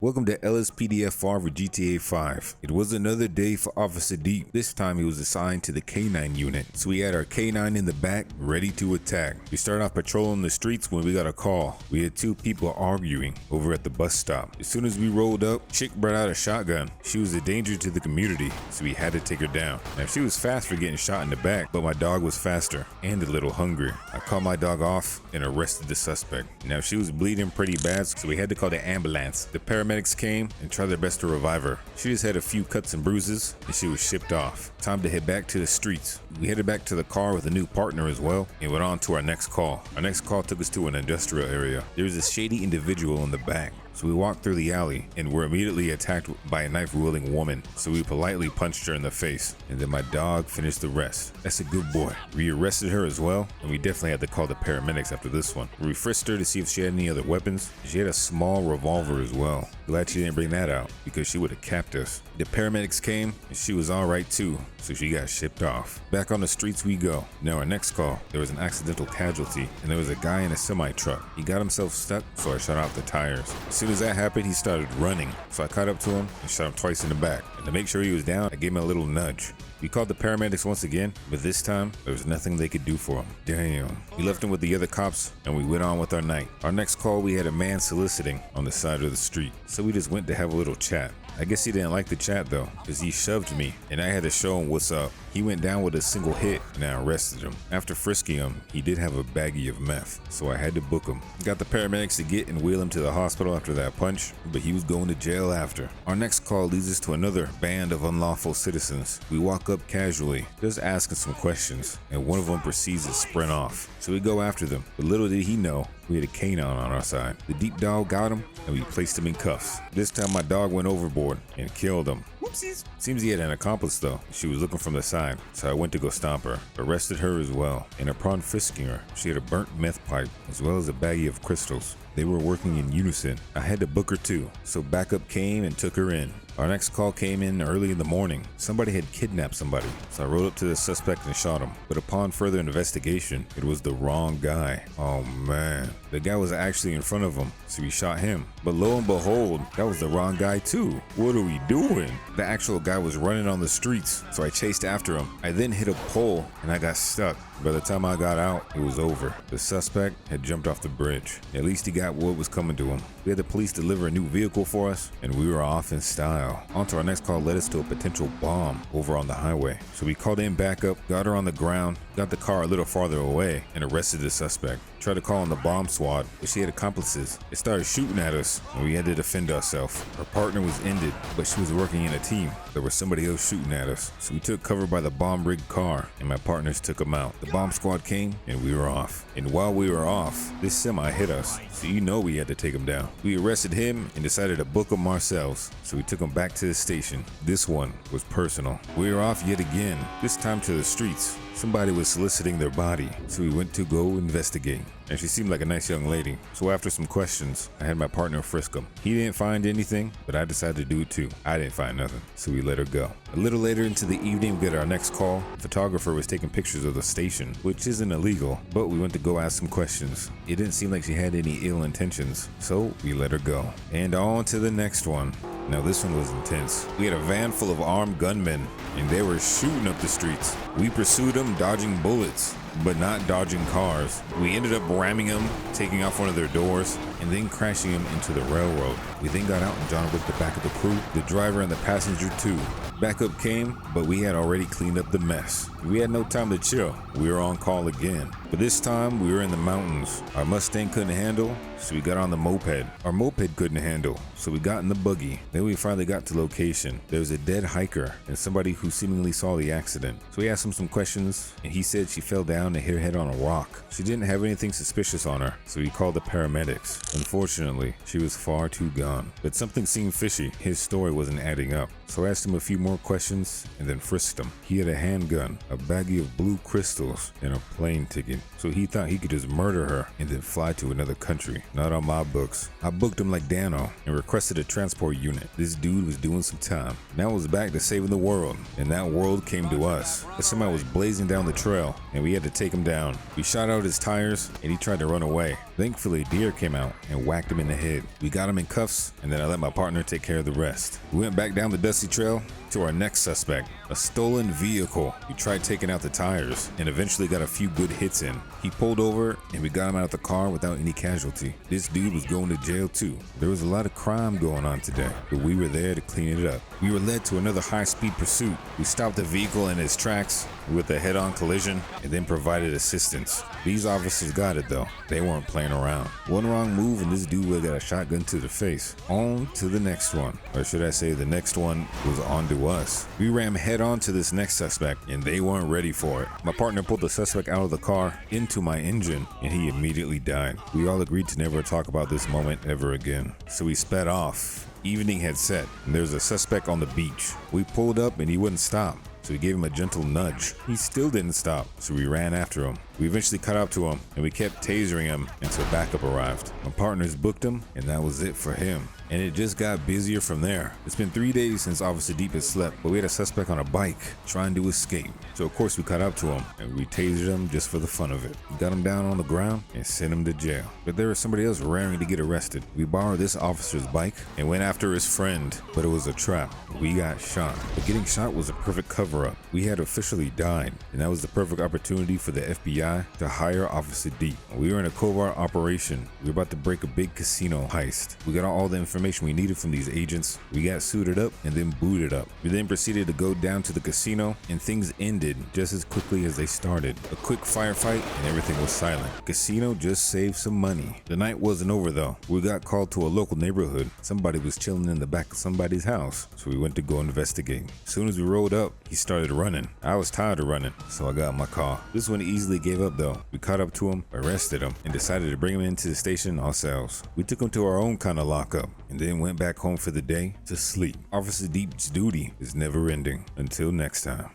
Welcome to LSPDFR for GTA 5. It was another day for Officer Deep. This time he was assigned to the K9 unit. So we had our K9 in the back, ready to attack. We started off patrolling the streets when we got a call. We had two people arguing over at the bus stop. As soon as we rolled up, chick brought out a shotgun. She was a danger to the community, so we had to take her down. Now she was fast for getting shot in the back, but my dog was faster and a little hungry. I called my dog off and arrested the suspect. Now she was bleeding pretty bad, so we had to call the ambulance. The paramedics came and tried their best to revive her. She just had a few cuts and bruises and she was shipped off. Time to head back to the streets. We headed back to the car with a new partner as well and went on to our next call. Our next call took us to an industrial area. There was a shady individual in the back. So we walked through the alley and were immediately attacked by a knife-wielding woman. So we politely punched her in the face, and then my dog finished the rest. That's a good boy. We arrested her as well, and we definitely had to call the paramedics after this one. We frisked her to see if she had any other weapons. She had a small revolver as well. Glad she didn't bring that out because she would have capped us. The paramedics came and she was all right too, so she got shipped off. Back on the streets we go. Now our next call, there was an accidental casualty and there was a guy in a semi-truck. He got himself stuck, so I shut out the tires. As soon as that happened, he started running, so I caught up to him and shot him twice in the back. And to make sure he was down, I gave him a little nudge. We called the paramedics once again, but this time there was nothing they could do for him. Damn. We left him with the other cops and we went on with our night. Our next call, we had a man soliciting on the side of the street, so we just went to have a little chat. I guess he didn't like the chat though, because he shoved me and I had to show him what's up. He went down with a single hit and I arrested him. After frisking him, he did have a baggie of meth, so I had to book him. Got the paramedics to get and wheel him to the hospital after that punch, but he was going to jail after. Our next call leads us to another band of unlawful citizens. We walk up casually, just asking some questions, and one of them proceeds to sprint off. So we go after them, but little did he know, we had a canine on our side. The deep dog got him and we placed him in cuffs. This time my dog went overboard and killed him. Whoopsies. Seems he had an accomplice though. She was looking from the side, so I went to go stomp her. Arrested her as well, and upon frisking her, she had a burnt meth pipe as well as a baggie of crystals. They were working in unison. I had to book her too, so backup came and took her in. Our next call came in early in the morning. Somebody had kidnapped somebody, so I rode up to the suspect and shot him. But upon further investigation, it was the wrong guy. Oh man, the guy was actually in front of him, so we shot him. But lo and behold, that was the wrong guy too. What are we doing? The actual guy was running on the streets, so I chased after him. I then hit a pole and I got stuck. By the time I got out, it was over. The suspect had jumped off the bridge. At least he got what was coming to him. We had the police deliver a new vehicle for us, and we were off in style. On to our next call led us to a potential bomb over on the highway. So we called in backup, got her on the ground, got the car a little farther away, and arrested the suspect. Tried to call in the bomb squad, but she had accomplices. They started shooting at us, and we had to defend ourselves. Our partner was ended, but she was working in a team. There was somebody else shooting at us, so we took cover by the bomb-rigged car, and my partners took them out. The bomb squad came, and we were off. And while we were off, this semi hit us, so you know we had to take him down. We arrested him and decided to book him ourselves, so we took him back to the station. This one was personal. We were off yet again, this time to the streets. Somebody was soliciting their body, so we went to go investigate. And she seemed like a nice young lady, so after some questions, I had my partner frisk him. He didn't find anything, but I decided to do it too. I didn't find nothing, so we let her go. A little later into the evening, we get our next call. The photographer was taking pictures of the station, which isn't illegal, but we went to go ask some questions. It didn't seem like she had any ill intentions, so we let her go. And on to the next one. Now this one was intense. We had a van full of armed gunmen, and they were shooting up the streets. We pursued them, dodging bullets, but not dodging cars. We ended up ramming them, taking off one of their doors, and then crashing them into the railroad. We then got out and John whipped the back of the crew, the driver and the passenger too. Backup came, but we had already cleaned up the mess. We had no time to chill. We were on call again. But this time we were in the mountains. Our Mustang couldn't handle, so we got on the moped. Our moped couldn't handle, so we got in the buggy. Then we finally got to location. There was a dead hiker and somebody who seemingly saw the accident. So we asked him some questions, and he said she fell down and hit her head on a rock. She didn't have anything suspicious on her, so we called the paramedics. Unfortunately, she was far too gone. But something seemed fishy. His story wasn't adding up. So I asked him a few more questions and then frisked him. He had a handgun, a baggie of blue crystals, and a plane ticket. So he thought he could just murder her and then fly to another country. Not on my books. I booked him like Dano and requested a transport unit. This dude was doing some time. Now I was back to saving the world, and that world came to us. The semi was blazing down the trail, and we had to take him down. We shot out his tires, and he tried to run away. Thankfully, a deer came out and whacked him in the head. We got him in cuffs, and then I let my partner take care of the rest. We went back down the dusty trail to our next suspect, a stolen vehicle. We tried taking out the tires and eventually got a few good hits in. He pulled over and we got him out of the car without any casualty. This dude was going to jail too. There was a lot of crime going on today, but we were there to clean it up. We were led to another high-speed pursuit. We stopped the vehicle in its tracks with a head-on collision and then provided assistance. These officers got it though. They weren't playing around. One wrong move and this dude would have got a shotgun to the face. On to the next one. Or should I say the next one was on to us. We ran head on to this next suspect and they weren't ready for it. My partner pulled the suspect out of the car into my engine and he immediately died. We all agreed to never talk about this moment ever again. So we sped off. Evening had set and there was a suspect on the beach. We pulled up and he wouldn't stop. So we gave him a gentle nudge. He still didn't stop, so we ran after him. We eventually caught up to him, and we kept tasering him until backup arrived. My partners booked him, and that was it for him. And it just got busier from there. It's been 3 days since Officer Deep has slept, but we had a suspect on a bike trying to escape. So of course we caught up to him, and we tasered him just for the fun of it. We got him down on the ground and sent him to jail. But there was somebody else raring to get arrested. We borrowed this officer's bike and went after his friend, but it was a trap. We got shot. But getting shot was a perfect cover-up. We had officially died, and that was the perfect opportunity for the FBI to hire Officer Deep. We were in a covert operation. We were about to break a big casino heist. We got all the information we needed from these agents. We got suited up and then booted up. We then proceeded to go down to the casino, and things ended just as quickly as they started. A quick firefight and everything was silent. Casino just saved some money. The night wasn't over though. We got called to a local neighborhood. Somebody was chilling in the back of somebody's house, so we went to go investigate. As soon as we rolled up, he started running. I was tired of running, so I got in my car. This one easily gave up though. We caught up to him, arrested him, and decided to bring him into the station ourselves. We took him to our own kind of lockup and then went back home for the day to sleep. Officer Deep's duty is never ending. Until next time.